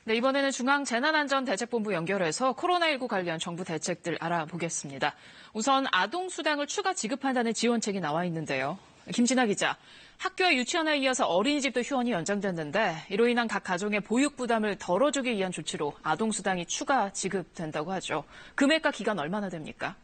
네, 이번에는 중앙재난안전대책본부 연결해서 코로나19 관련 정부 대책들 알아보겠습니다. 우선 아동수당을 추가 지급한다는 지원책이 나와 있는데요. 김진아 기자, 학교와 유치원에 이어서 어린이집도 휴원이 연장됐는데 이로 인한 각 가정의 보육 부담을 덜어주기 위한 조치로 아동수당이 추가 지급된다고 하죠. 금액과 기간 얼마나 됩니까?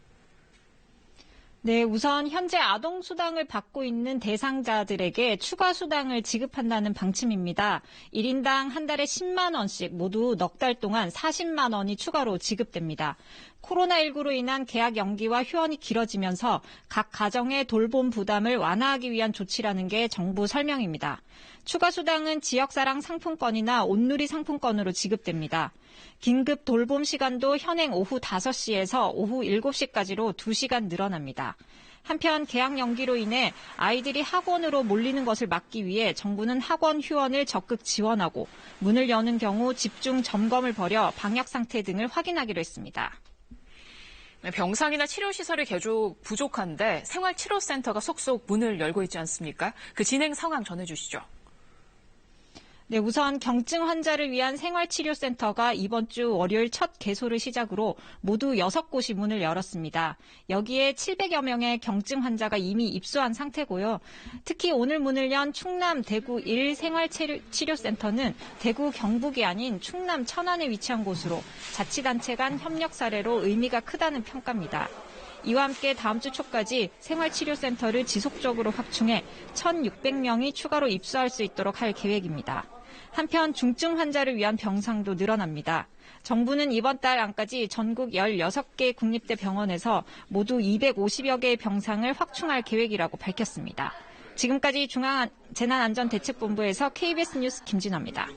네, 우선 현재 아동수당을 받고 있는 대상자들에게 추가 수당을 지급한다는 방침입니다. 1인당 한 달에 10만 원씩 모두 넉 달 동안 40만 원이 추가로 지급됩니다. 코로나19로 인한 계약 연기와 휴원이 길어지면서 각 가정의 돌봄 부담을 완화하기 위한 조치라는 게 정부 설명입니다. 추가 수당은 지역사랑 상품권이나 온누리 상품권으로 지급됩니다. 긴급 돌봄 시간도 현행 오후 5시에서 오후 7시까지로 2시간 늘어납니다. 한편 계약 연기로 인해 아이들이 학원으로 몰리는 것을 막기 위해 정부는 학원 휴원을 적극 지원하고 문을 여는 경우 집중 점검을 벌여 방역 상태 등을 확인하기로 했습니다. 병상이나 치료시설이 개조 부족한데 생활치료센터가 속속 문을 열고 있지 않습니까? 그 진행 상황 전해주시죠. 네, 우선 경증 환자를 위한 생활치료센터가 이번 주 월요일 첫 개소를 시작으로 모두 6곳이 문을 열었습니다. 여기에 700여 명의 경증 환자가 이미 입소한 상태고요. 특히 오늘 문을 연 충남 대구 1 생활치료센터는 대구 경북이 아닌 충남 천안에 위치한 곳으로 자치단체 간 협력 사례로 의미가 크다는 평가입니다. 이와 함께 다음 주 초까지 생활치료센터를 지속적으로 확충해 1,600명이 추가로 입소할 수 있도록 할 계획입니다. 한편 중증 환자를 위한 병상도 늘어납니다. 정부는 이번 달 안까지 전국 16개 국립대 병원에서 모두 250여 개의 병상을 확충할 계획이라고 밝혔습니다. 지금까지 중앙재난안전대책본부에서 KBS 뉴스 김진아입니다.